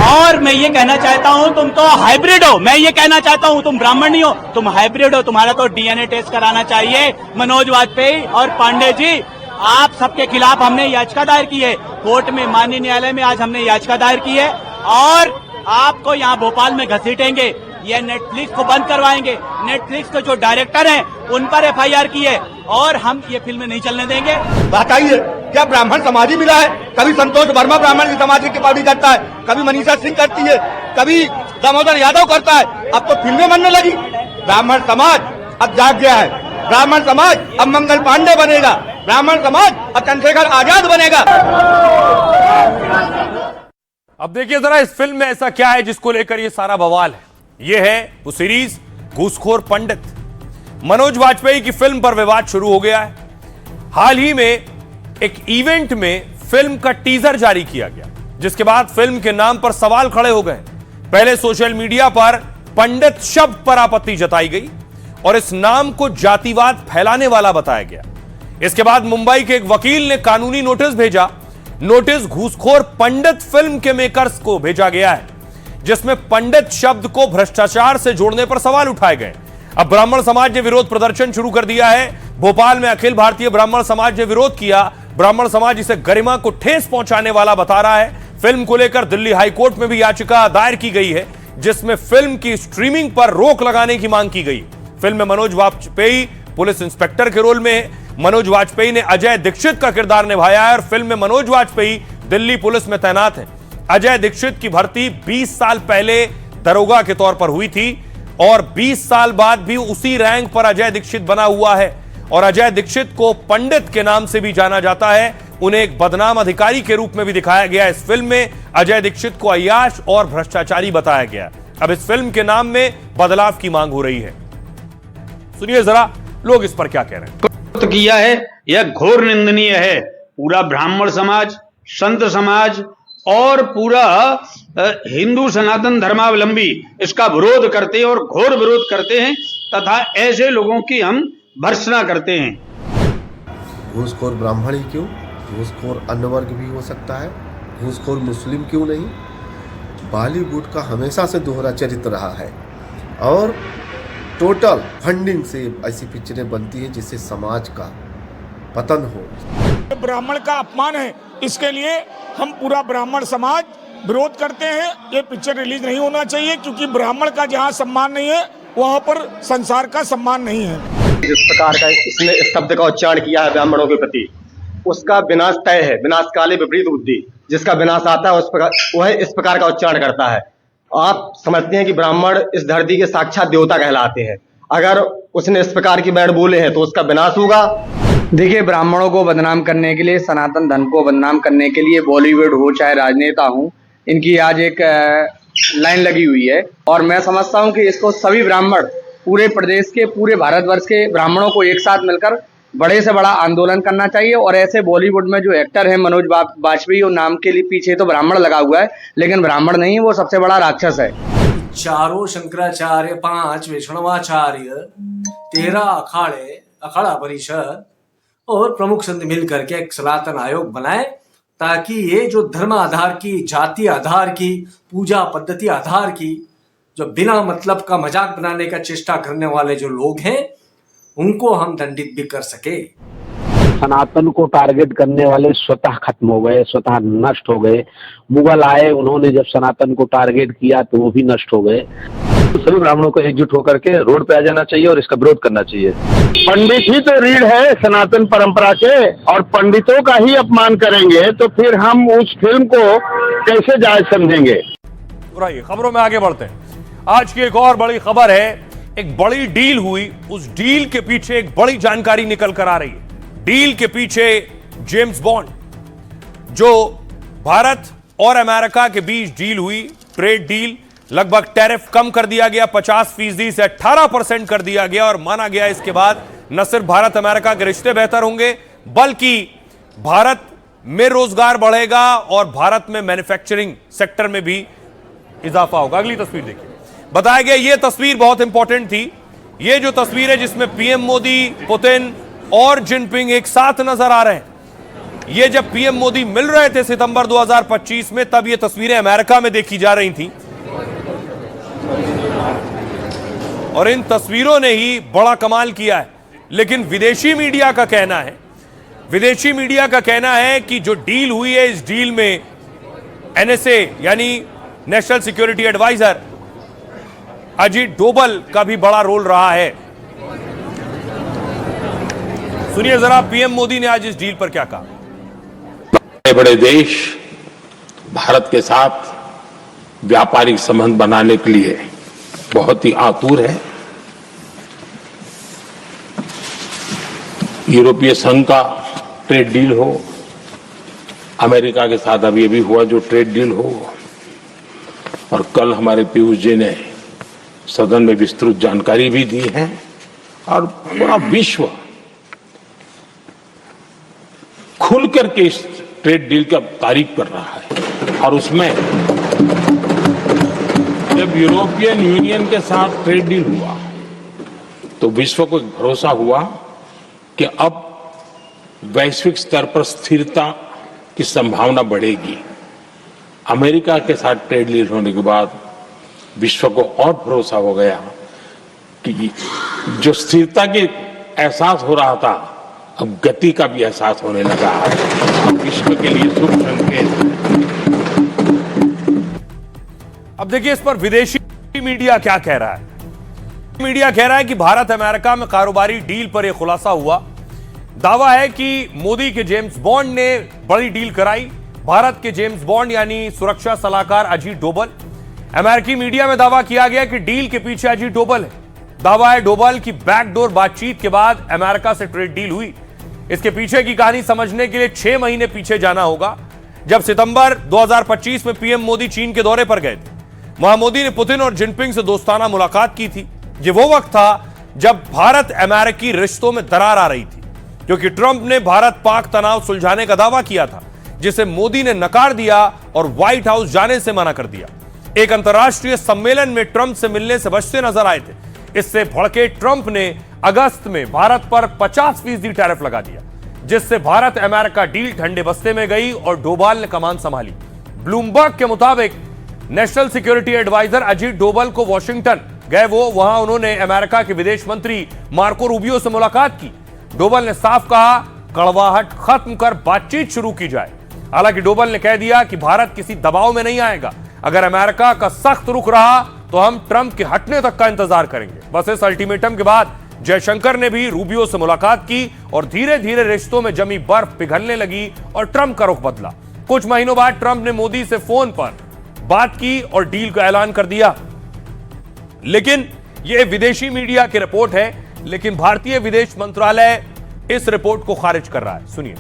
और मैं ये कहना चाहता हूँ, तुम तो हाइब्रिड हो। मैं ये कहना चाहता हूँ, तुम ब्राह्मण नहीं हो, तुम हाइब्रिड हो। तुम्हारा तो डीएनए टेस्ट कराना चाहिए। मनोज वाजपेयी और पांडे जी, आप सबके खिलाफ हमने याचिका दायर की है कोर्ट में, माननीय न्यायालय में। आज हमने याचिका दायर की है और आपको यहाँ भोपाल में घसीटेंगे। ये नेटफ्लिक्स को बंद करवाएंगे। नेटफ्लिक्स के जो डायरेक्टर हैं उन पर एफआईआर की है और हम ये फिल्में नहीं चलने देंगे। बताइए, क्या ब्राह्मण समाज ही मिला है? कभी संतोष वर्मा ब्राह्मण समाज की पार्टी करता है, कभी मनीषा सिंह करती है, कभी दामोदर यादव करता है। अब तो फिल्में बनने लगी। ब्राह्मण समाज अब जाग गया है। ब्राह्मण समाज अब मंगल पांडे बनेगा। ब्राह्मण समाज अब चंद्रशेखर आजाद बनेगा। अब देखिए जरा इस फिल्म में ऐसा क्या है जिसको लेकर ये सारा बवाल है। ये है वो सीरीज घूसखोर पंडित। मनोज वाजपेयी की फिल्म पर विवाद शुरू हो गया है। हाल ही में एक इवेंट में फिल्म का टीजर जारी किया गया, जिसके बाद फिल्म के नाम पर सवाल खड़े हो गए। पहले सोशल मीडिया पर पंडित शब्द पर आपत्ति जताई गई और इस नाम को जातिवाद फैलाने वाला बताया गया। इसके बाद मुंबई के एक वकील ने कानूनी नोटिस भेजा। नोटिस घूसखोर पंडित फिल्म के मेकर्स को भेजा गया है, जिसमें पंडित शब्द को भ्रष्टाचार से जोड़ने पर सवाल उठाए गए। अब ब्राह्मण समाज ने विरोध प्रदर्शन शुरू कर दिया है। भोपाल में अखिल भारतीय ब्राह्मण समाज ने विरोध किया। ब्राह्मण समाज इसे गरिमा को ठेस पहुंचाने वाला बता रहा है। फिल्म को लेकर दिल्ली हाईकोर्ट में भी याचिका दायर की गई है, जिसमें फिल्म की स्ट्रीमिंग पर रोक लगाने की मांग की गई। फिल्म में मनोज वाजपेयी पुलिस इंस्पेक्टर के रोल में है। मनोज वाजपेयी ने अजय दीक्षित का किरदार निभाया है और फिल्म में मनोज वाजपेयी दिल्ली पुलिस में तैनात है। अजय दीक्षित की भर्ती 20 साल पहले दरोगा के तौर पर हुई थी और 20 साल बाद भी उसी रैंक पर अजय दीक्षित बना हुआ है और अजय दीक्षित को पंडित के नाम से भी जाना जाता है। उन्हें एक बदनाम अधिकारी के रूप में भी दिखाया गया। इस फिल्म में अजय दीक्षित को अय्याश और भ्रष्टाचारी बताया गया। अब इस फिल्म के नाम में बदलाव की मांग हो रही है। सुनिए जरा लोग इस पर क्या कह रहे हैं। किया है यह घोर निंदनीय है। पूरा ब्राह्मण समाज, संत समाज और पूरा हिंदू सनातन धर्मावलंबी इसका विरोध करते हैं और घोर विरोध करते हैं तथा ऐसे लोगों की हम भर्त्सना करते हैं। घूसखोर ब्राह्मण ही क्यों, घूसखोर अन्य वर्ग भी हो सकता है। घूसखोर मुस्लिम क्यों नहीं। बॉलीवुड का हमेशा से दोहरा चरित्र रहा है और टोटल फंडिंग से ऐसी पिक्चरें बनती है जिससे समाज का पतन हो। ब्राह्मण का अपमान है, इसके लिए हम पूरा ब्राह्मण समाज विरोध करते हैं। ये पिक्चर रिलीज नहीं होना चाहिए क्योंकि ब्राह्मण का जहाँ सम्मान नहीं है वहाँ पर संसार का सम्मान नहीं है। जिस प्रकार का इसने शब्द का उच्चारण किया है ब्राह्मणों के प्रति, उसका विनाश तय है। विनाश काले विपरीत बुद्धि, जिसका विनाश आता है उस प्रकार वह इस प्रकार का उच्चारण करता है। आप समझते हैं कि ब्राह्मण इस धरती के साक्षात देवता कहलाते हैं। अगर उसने इस प्रकार की बैठ बोले हैं तो उसका विनाश होगा। देखिए, ब्राह्मणों को बदनाम करने के लिए, सनातन धर्म को बदनाम करने के लिए बॉलीवुड हो चाहे राजनेता हो, इनकी आज एक लाइन लगी हुई है और मैं समझता हूं कि इसको सभी ब्राह्मण, पूरे प्रदेश के, पूरे भारतवर्ष के ब्राह्मणों को एक साथ मिलकर बड़े से बड़ा आंदोलन करना चाहिए। और ऐसे बॉलीवुड में जो एक्टर है मनोज बाजपेयी, और नाम के लिए पीछे तो ब्राह्मण लगा हुआ है, लेकिन ब्राह्मण नहीं, वो सबसे बड़ा राक्षस है। चारों शंकराचार्य, 5 वैष्णवाचार्य, 13 अखाड़े, अखाड़ा परिषद और प्रमुख संत मिल करके एक सनातन आयोग बनाए, ताकि ये जो धर्म आधार की, जाति आधार की, पूजा पद्धति आधार की, जो बिना मतलब का मजाक बनाने का चेष्टा करने वाले जो लोग हैं, उनको हम दंडित भी कर सके। सनातन को टारगेट करने वाले स्वतः खत्म हो गए, स्वतः नष्ट हो गए। मुगल आए, उन्होंने जब सनातन को टारगेट किया तो वो भी नष्ट हो गए। तो सभी ब्राह्मणों को एकजुट होकर के रोड पे आ जाना चाहिए और इसका विरोध करना चाहिए। पंडित ही तो रीढ़ है सनातन परंपरा के, और पंडितों का ही अपमान करेंगे तो फिर हम उस फिल्म को कैसे जायज समझेंगे। खबरों में आगे बढ़ते हैं। आज की एक और बड़ी खबर है, एक बड़ी डील हुई, उस डील के पीछे एक बड़ी जानकारी निकल कर आ रही है। डील के पीछे जेम्स बॉन्ड, जो भारत और अमेरिका के बीच डील हुई, ट्रेड डील, लगभग टैरिफ कम कर दिया गया, 50% से 18% कर दिया गया, और माना गया इसके बाद न सिर्फ भारत अमेरिका के रिश्ते बेहतर होंगे, बल्कि भारत में रोजगार बढ़ेगा और भारत में मैन्युफैक्चरिंग सेक्टर में भी इजाफा होगा। अगली तस्वीर देखिए। बताया गया यह तस्वीर बहुत इंपॉर्टेंट थी। यह जो तस्वीर है जिसमें पीएम मोदी, पुतिन और जिनपिंग एक साथ नजर आ रहे हैं। यह जब पीएम मोदी मिल रहे थे सितंबर 2025 में, तब यह तस्वीरें अमेरिका में देखी जा रही थी, और इन तस्वीरों ने ही बड़ा कमाल किया है। लेकिन विदेशी मीडिया का कहना है कि जो डील हुई है, इस डील में एनएसए यानी national security adviser Ajit Doval का भी बड़ा रोल रहा है। सुनिए जरा पीएम मोदी ने आज इस डील पर क्या कहा। बड़े बड़े देश भारत के साथ व्यापारिक संबंध बनाने के लिए बहुत ही आतुर है। यूरोपीय संघ का ट्रेड डील हो, अमेरिका के साथ अभी अभी हुआ जो ट्रेड डील हो, और कल हमारे पीयूष जी ने सदन में विस्तृत जानकारी भी दी है, और पूरा विश्व खुल करके इस ट्रेड डील का तारीफ कर रहा है। और उसमें जब यूरोपियन यूनियन के साथ ट्रेड डील हुआ तो विश्व को भरोसा हुआ कि अब वैश्विक स्तर पर स्थिरता की संभावना बढ़ेगी। अमेरिका के साथ ट्रेड डील होने के बाद विश्व को और भरोसा हो गया कि जो स्थिरता की एहसास हो रहा था, अब गति का भी एहसास होने लगा है, और विश्व के लिए शुभ संकेत है। अब देखिए इस पर विदेशी मीडिया क्या कह रहा है। मीडिया कह रहा है कि भारत अमेरिका में कारोबारी डील पर यह खुलासा हुआ। दावा है कि मोदी के जेम्स बॉन्ड ने बड़ी डील कराई। भारत के जेम्स बॉन्ड यानी सुरक्षा सलाहकार अजीत डोभाल। अमेरिकी मीडिया में दावा किया गया कि डील के पीछे अजीत डोभाल है। दावा है डोभाल की बैकडोर बातचीत के बाद अमेरिका से ट्रेड डील हुई। इसके पीछे की कहानी समझने के लिए 6 महीने पीछे जाना होगा, जब सितंबर 2025 में पीएम मोदी चीन के दौरे पर गए थे। वहां मोदी ने पुतिन और जिनपिंग से दोस्ताना मुलाकात की थी। ये वो वक्त था जब भारत अमेरिकी रिश्तों में दरार आ रही थी, क्योंकि ट्रंप ने भारत पाक तनाव सुलझाने का दावा किया था, जिसे मोदी ने नकार दिया और व्हाइट हाउस जाने से मना कर दिया। एक अंतर्राष्ट्रीय सम्मेलन में ट्रंप से मिलने से बचते नजर आए थे। इससे भड़के ट्रंप ने अगस्त में भारत पर 50% टैरिफ लगा दिया, जिससे भारत अमेरिका डील ठंडे बस्ते में गई और डोभाल ने कमान संभाली। ब्लूमबर्ग के मुताबिक national security adviser Ajit Doval को वॉशिंगटन गए वहां उन्होंने अमेरिका के विदेश मंत्री मार्को रूबियो से मुलाकात की। डोभाल ने साफ कहा, कड़वाहट खत्म कर बातचीत शुरू की जाए। हालांकि डोभाल ने कह दिया कि भारत किसी दबाव में नहीं आएगा। अगर अमेरिका का सख्त रुख रहा तो हम ट्रंप के हटने तक का इंतजार करेंगे। बस इस अल्टीमेटम के बाद जयशंकर ने भी रूबियो से मुलाकात की और धीरे धीरे रिश्तों में जमी बर्फ पिघलने लगी और ट्रंप का रुख बदला। कुछ महीनों बाद ट्रंप ने मोदी से फोन पर बात की और डील का ऐलान कर दिया। लेकिन यह विदेशी मीडिया की रिपोर्ट है, लेकिन भारतीय विदेश मंत्रालय इस रिपोर्ट को खारिज कर रहा है। सुनिए।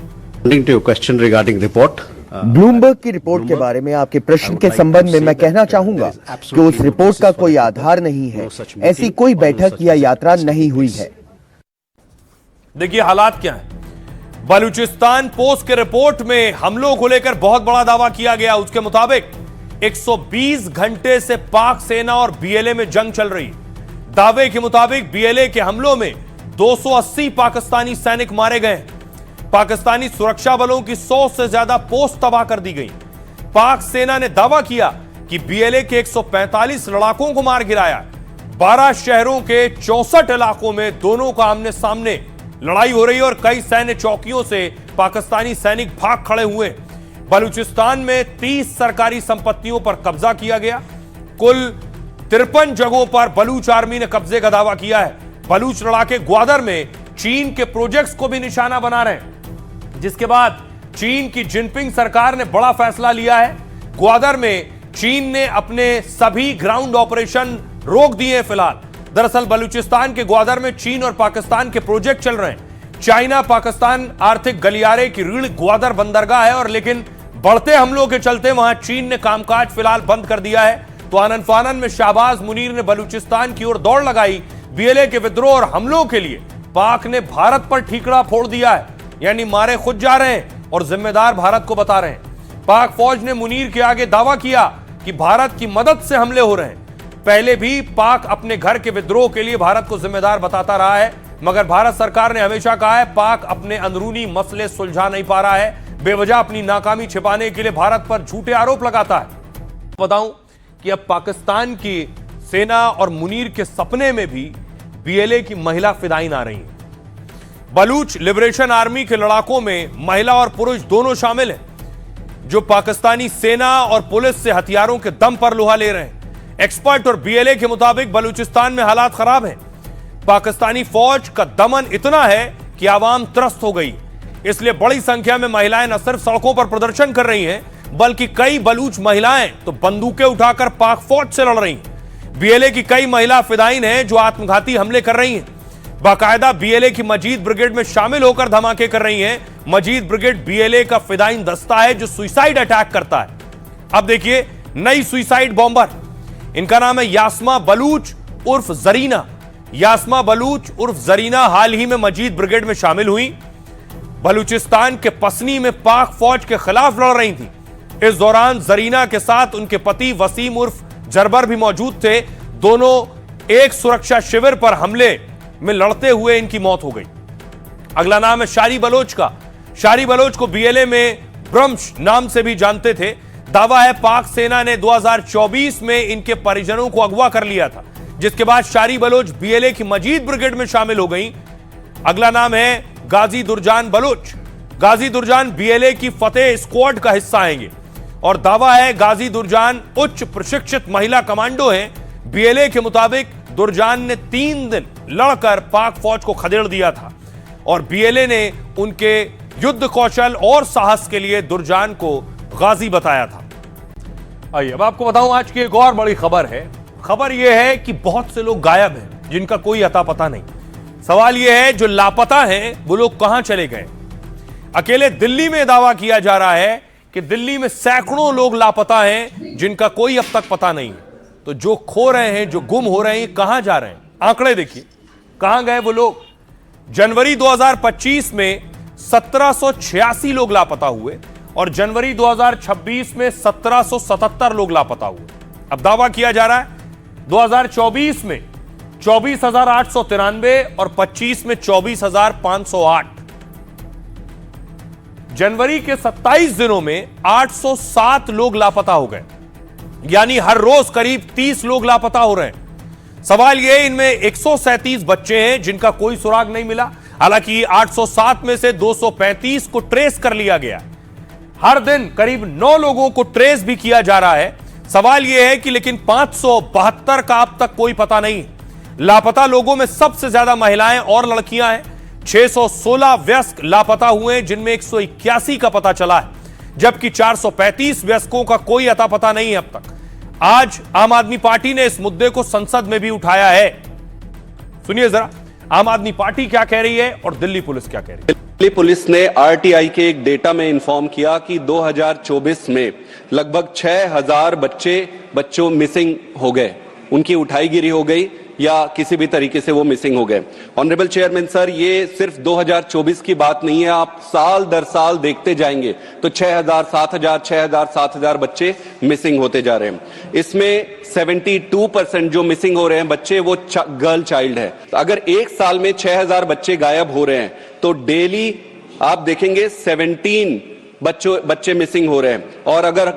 क्वेश्चन रिगार्डिंग रिपोर्ट, ब्लूमबर्ग की रिपोर्ट के बारे में आपके प्रश्न के संबंध में मैं कहना चाहूंगा कि उस रिपोर्ट का कोई आधार नहीं है। ऐसी कोई बैठक या यात्रा नहीं हुई है। देखिए हालात क्या है। बलूचिस्तान पोस्ट के रिपोर्ट में हमलों को लेकर बहुत बड़ा दावा किया गया। उसके मुताबिक 120 घंटे से पाक सेना और बीएलए में जंग चल रही है। दावे के मुताबिक बीएलए के हमलों में 280 पाकिस्तानी सैनिक मारे गए। पाकिस्तानी सुरक्षा बलों की 100 से ज्यादा पोस्ट तबाह कर दी गई। पाक सेना ने दावा किया कि बीएलए के 145 लड़ाकों को मार गिराया। 12 शहरों के 64 इलाकों में दोनों का आमने सामने लड़ाई हो रही है और कई सैन्य चौकियों से पाकिस्तानी सैनिक भाग खड़े हुए। बलूचिस्तान में 30 सरकारी संपत्तियों पर कब्जा किया गया। कुल 53 जगहों पर बलूच आर्मी ने कब्जे का दावा किया है। बलूच लड़ाके ग्वादर में चीन के प्रोजेक्ट्स को भी निशाना बना रहे हैं, जिसके बाद चीन की जिनपिंग सरकार ने बड़ा फैसला लिया है। ग्वादर में चीन ने अपने सभी ग्राउंड ऑपरेशन रोक दिए फिलहाल। दरअसल बलूचिस्तान के ग्वादर में चीन और पाकिस्तान के प्रोजेक्ट चल रहे हैं। चाइना पाकिस्तान आर्थिक गलियारे की रीढ़ ग्वादर बंदरगाह है और लेकिन बढ़ते हमलों के चलते वहां चीन ने कामकाज फिलहाल बंद कर दिया है। तो आनन फानन में शाहबाज मुनीर ने बलूचिस्तान की ओर दौड़ लगाई। बीएलए के विद्रोह और हमलों के लिए पाक ने भारत पर ठीकरा फोड़ दिया है, यानी मारे खुद जा रहे हैं और जिम्मेदार भारत को बता रहे हैं। पाक फौज ने मुनीर के आगे दावा किया कि भारत की मदद से हमले हो रहे हैं। पहले भी पाक अपने घर के विद्रोह के लिए भारत को जिम्मेदार बताता रहा है, मगर भारत सरकार ने हमेशा कहा है पाक अपने अंदरूनी मसले सुलझा नहीं पा रहा है। बेवजह अपनी नाकामी छिपाने के लिए भारत पर झूठे आरोप लगाता है। बताऊं कि अब पाकिस्तान की सेना और मुनीर के सपने में भी बीएलए की महिला फिदायीन आ रही हैं। बलूच लिबरेशन आर्मी के लड़ाकों में महिला और पुरुष दोनों शामिल हैं, जो पाकिस्तानी सेना और पुलिस से हथियारों के दम पर लोहा ले रहे हैं। एक्सपर्ट और बीएलए के मुताबिक बलूचिस्तान में हालात खराब हैं। पाकिस्तानी फौज का दमन इतना है कि आवाम त्रस्त हो गई। इसलिए बड़ी संख्या में महिलाएं न सिर्फ सड़कों पर प्रदर्शन कर रही हैं, बल्कि कई बलूच महिलाएं तो बंदूकें उठाकर पाक फौज से लड़ रही हैं। बीएलए की कई महिला फिदायीन हैं जो आत्मघाती हमले कर रही हैं। बाकायदा बीएलए की मजीद ब्रिगेड में शामिल होकर धमाके कर रही हैं। मजीद ब्रिगेड बीएलए का फिदायीन दस्ता है जो सुइसाइड अटैक करता है। अब देखिए नई सुइसाइड बॉम्बर, इनका नाम है यास्मा बलूच उर्फ जरीना। यास्मा बलूच उर्फ जरीना हाल ही में मजीद ब्रिगेड में शामिल हुई। बलूचिस्तान के पसनी में पाक फौज के खिलाफ लड़ रही थी। इस दौरान जरीना के साथ उनके पति वसीम उर्फ जरबर भी मौजूद थे। दोनों एक सुरक्षा शिविर पर हमले में लड़ते हुए इनकी मौत हो गई। अगला नाम है शारी बलोच का। शारी बलोच को बीएलए में ब्रह्मश नाम से भी जानते थे। दावा है पाक सेना ने 2024 में इनके परिजनों को अगवा कर लिया था, जिसके बाद शारी बलोच बीएलए की मजीद ब्रिगेड में शामिल हो गई। अगला नाम है गाजी दुरजान बलोच। गाजी दुरजान बीएलए की फतेह स्क्वाड का हिस्सा आएंगे और दावा है गाजी दुरजान उच्च प्रशिक्षित महिला कमांडो हैं। बीएलए के मुताबिक दुरजान ने 3 दिन लड़कर पाक फौज को खदेड़ दिया था और बीएलए ने उनके युद्ध कौशल और साहस के लिए दुरजान को गाजी बताया था। आइए अब आपको बताऊं आज की एक और बड़ी खबर है। खबर यह है कि बहुत से लोग गायब हैं जिनका कोई अता पता नहीं। सवाल यह है जो लापता हैं वो लोग कहां चले गए। अकेले दिल्ली में दावा किया जा रहा है कि दिल्ली में सैकड़ों लोग लापता हैं जिनका कोई अब तक पता नहीं है। तो जो खो रहे हैं, जो गुम हो रहे हैं, कहां जा रहे हैं? आंकड़े देखिए, कहां गए वो लोग। जनवरी 2025 में 1786 लोग लापता हुए और जनवरी 2026 में 1777 लोग लापता हुए। अब दावा किया जा रहा है 2024 में 24,893 और 25 में 24,508। जनवरी के 27 दिनों में 807 लोग लापता हो गए, यानी हर रोज करीब 30 लोग लापता हो रहे हैं। सवाल यह इनमें 137 बच्चे हैं जिनका कोई सुराग नहीं मिला। हालांकि 807 में से 235 को ट्रेस कर लिया गया। हर दिन करीब 9 लोगों को ट्रेस भी किया जा रहा है। सवाल यह है कि लेकिन 572 का अब तक कोई पता नहीं। लापता लोगों में सबसे ज्यादा महिलाएं और लड़कियां हैं। 616 वयस्क लापता हुए हैं, जिनमें 181 का पता चला है, जबकि 435 वयस्कों का कोई अता पता नहीं है अब तक। आज आम आदमी पार्टी ने इस मुद्दे को संसद में भी उठाया है। सुनिए जरा आम आदमी पार्टी क्या कह रही है और दिल्ली पुलिस क्या कह रही है। दिल्ली पुलिस ने आरटीआई के एक डेटा में इंफॉर्म किया कि 2024 में लगभग 6000 बच्चों मिसिंग हो गए, उनकी उठाईगिरी हो गई। या किसी भी तरीके से वो मिसिंग हो गए। ऑनरेबल चेयरमैन सर, ये सिर्फ 2024 की बात नहीं है, आप साल दर साल देखते जाएंगे तो 6,000, 7,000, 6,000, 7,000 बच्चे मिसिंग होते जा रहे हैं। इसमें 72% जो मिसिंग हो रहे हैं बच्चे वो गर्ल चाइल्ड है। तो अगर एक साल में 6,000 बच्चे गायब हो रहे हैं तो डेली आप देखेंगे 17 बच्चे मिसिंग हो रहे हैं, और अगर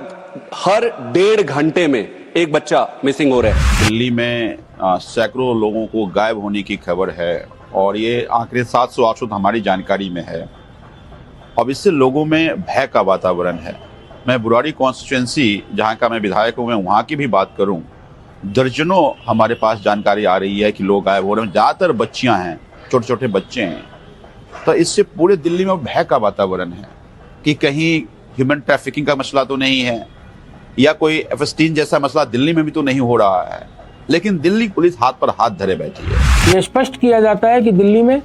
हर 1.5 घंटे में एक बच्चा मिसिंग हो रहा है। दिल्ली में सैकड़ों लोगों को गायब होने की खबर है और ये आंकड़े 700-800 हमारी जानकारी में है। अब इससे लोगों में भय का वातावरण है। मैं बुराड़ी कॉन्स्टिट्यूएंसी जहां का मैं विधायक हूं, मैं वहां की भी बात करूं, दर्जनों हमारे पास जानकारी आ रही है कि लोग गायब हो रहे हैं। ज़्यादातर बच्चियां हैं, छोटे छोटे बच्चे हैं। तो इससे पूरे दिल्ली में भय का वातावरण है कि कहीं ह्यूमन ट्रैफिकिंग का मसला तो नहीं है या कोई F-16 जैसा मसला दिल्ली में भी तो नहीं हो रहा है। लेकिन दिल्ली पुलिस हाथ पर हाथ धरे बैठी है। ये स्पष्ट किया जाता है कि दिल्ली में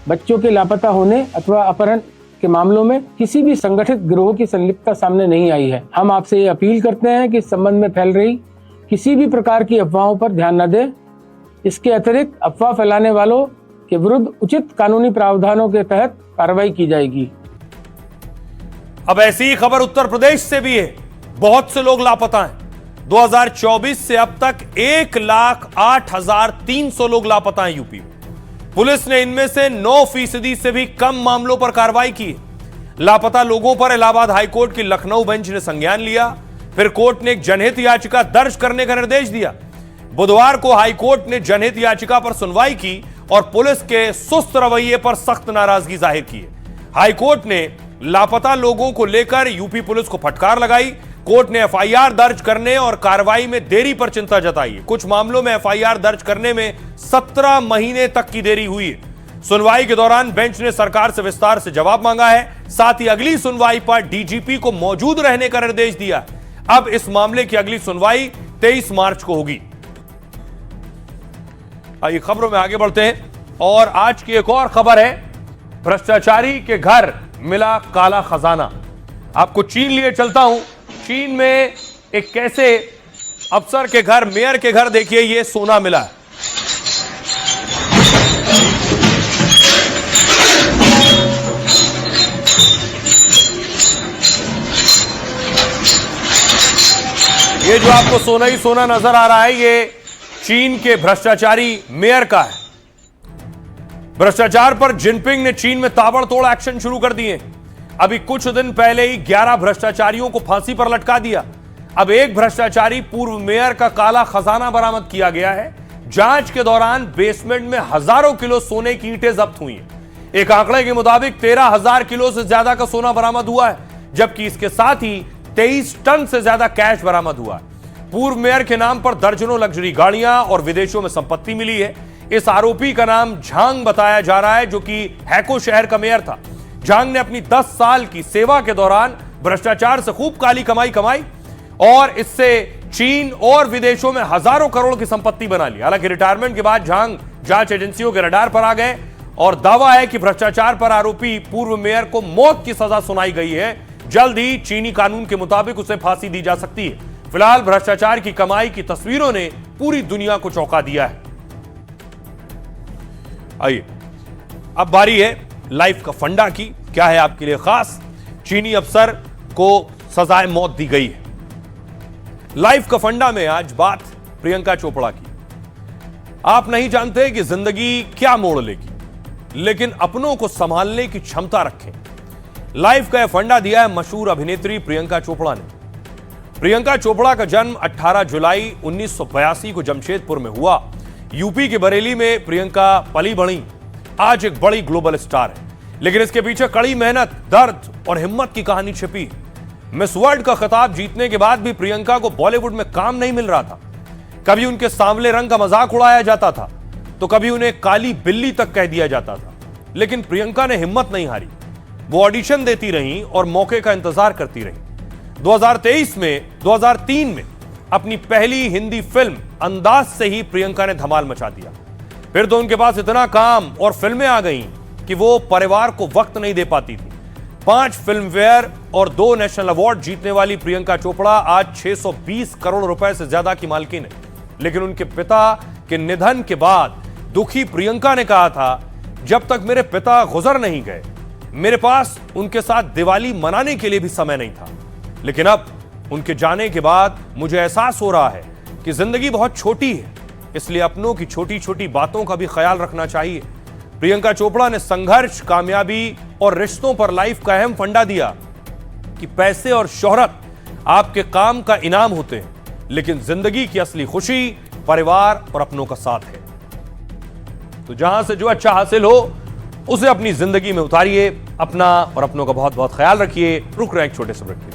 बच्चों के लापता होने अथवा अपहरण के मामलों में किसी भी संगठित गिरोह की संलिप्तता सामने नहीं आई है। हम आपसे ये अपील करते हैं कि इस संबंध में फैल रही किसी भी प्रकार की अफवाहों पर ध्यान न दें। इसके अतिरिक्त अफवाह फैलाने वालों के विरुद्ध उचित कानूनी प्रावधानों के तहत कार्रवाई की जाएगी। अब ऐसी ही खबर उत्तर प्रदेश से भी है। बहुत से लोग लापता हैं। 2024 से अब तक 1,08,300 लोग लापता हैं यूपी में। पुलिस ने इनमें से 9% से भी कम मामलों पर कार्रवाई की। लापता लोगों पर इलाहाबाद हाईकोर्ट की लखनऊ बेंच ने संज्ञान लिया। फिर कोर्ट ने एक जनहित याचिका दर्ज करने का निर्देश दिया। बुधवार को हाईकोर्ट ने जनहित याचिका पर सुनवाई की और पुलिस के सुस्त रवैये पर सख्त नाराजगी जाहिर की है। हाईकोर्ट ने लापता लोगों को लेकर यूपी पुलिस को फटकार लगाई। कोर्ट ने FIR दर्ज करने और कार्रवाई में देरी पर चिंता जताई है। कुछ मामलों में FIR दर्ज करने में 17 महीने तक की देरी हुई है। सुनवाई के दौरान बेंच ने सरकार से विस्तार से जवाब मांगा है। साथ ही अगली सुनवाई पर DGP को मौजूद रहने का निर्देश दिया। अब इस मामले की अगली सुनवाई 23 मार्च को होगी। आइए खबरों में आगे बढ़ते हैं और आज की एक और खबर है। भ्रष्टाचारी के घर मिला काला खजाना। आपको चीन लिए चलता हूं। चीन में एक कैसे अफसर के घर, मेयर के घर देखिए ये सोना मिला है। ये जो आपको सोना ही सोना नजर आ रहा है ये चीन के भ्रष्टाचारी मेयर का है। भ्रष्टाचार पर जिनपिंग ने चीन में ताबड़तोड़ एक्शन शुरू कर दिए। अभी कुछ दिन पहले ही 11 भ्रष्टाचारियों को फांसी पर लटका दिया। अब एक भ्रष्टाचारी पूर्व मेयर का काला खजाना बरामद किया गया है। जांच के दौरान बेसमेंट में हजारों किलो सोने की ईंटें जब्त हुई हैं। एक आंकड़े के मुताबिक 13,000 किलो से ज्यादा का सोना बरामद हुआ है, जबकि इसके साथ ही 23 टन से ज्यादा कैश बरामद हुआ है। पूर्व मेयर के नाम पर दर्जनों लग्जरी गाड़ियां और विदेशों में संपत्ति मिली है। इस आरोपी का नाम झांग बताया जा रहा है, जो कि हैको शहर का मेयर था। झांग ने अपनी 10 साल की सेवा के दौरान भ्रष्टाचार से खूब काली कमाई और इससे चीन और विदेशों में हजारों करोड़ की संपत्ति बना ली। हालांकि रिटायरमेंट के बाद झांग जांच एजेंसियों के रडार पर आ गए और दावा है कि भ्रष्टाचार पर आरोपी पूर्व मेयर को मौत की सजा सुनाई गई है। जल्द ही चीनी कानून के मुताबिक उसे फांसी दी जा सकती है। फिलहाल भ्रष्टाचार की कमाई की तस्वीरों ने पूरी दुनिया को चौंका दिया है। आइए अब बारी है लाइफ का फंडा की। क्या है आपके लिए खास? चीनी अफसर को सजाए मौत दी गई है। लाइफ का फंडा में आज बात प्रियंका चोपड़ा की। आप नहीं जानते कि जिंदगी क्या मोड़ लेगी, लेकिन अपनों को संभालने की क्षमता रखें। लाइफ का यह फंडा दिया है मशहूर अभिनेत्री प्रियंका चोपड़ा ने। प्रियंका चोपड़ा का जन्म 18 जुलाई 1982 को जमशेदपुर में हुआ। यूपी के बरेली में प्रियंका पली बढ़ी। आज एक बड़ी ग्लोबल स्टार है, लेकिन इसके पीछे कड़ी मेहनत, दर्द और हिम्मत की कहानी छिपी। मिस वर्ल्ड का खिताब जीतने के बाद भी प्रियंका को बॉलीवुड में काम नहीं मिल रहा था। कभी उनके सांवले रंग का मजाक उड़ाया जाता था, तो कभी उन्हें काली बिल्ली तक कह दिया जाता था। लेकिन प्रियंका ने हिम्मत नहीं हारी। वो ऑडिशन देती रही और मौके का इंतजार करती रही। 2003 में अपनी पहली हिंदी फिल्म अंदाज से ही प्रियंका ने धमाल मचा दिया। फिर तो उनके पास इतना काम और फिल्में आ गईं कि वो परिवार को वक्त नहीं दे पाती थी। 5 फिल्मफेयर और 2 नेशनल अवार्ड जीतने वाली प्रियंका चोपड़ा आज 620 करोड़ रुपए से ज्यादा की मालकिन है। लेकिन उनके पिता के निधन के बाद दुखी प्रियंका ने कहा था, जब तक मेरे पिता गुजर नहीं गए मेरे पास उनके साथ दिवाली मनाने के लिए भी समय नहीं था। लेकिन अब उनके जाने के बाद मुझे एहसास हो रहा है कि जिंदगी बहुत छोटी है, इसलिए अपनों की छोटी छोटी बातों का भी ख्याल रखना चाहिए। प्रियंका चोपड़ा ने संघर्ष, कामयाबी और रिश्तों पर लाइफ का अहम फंडा दिया कि पैसे और शोहरत आपके काम का इनाम होते हैं, लेकिन जिंदगी की असली खुशी परिवार और अपनों का साथ है। तो जहां से जो अच्छा हासिल हो उसे अपनी जिंदगी में उतारिए। अपना और अपनों का बहुत बहुत ख्याल रखिए। रुक रहे एक छोटे से ब्रेक।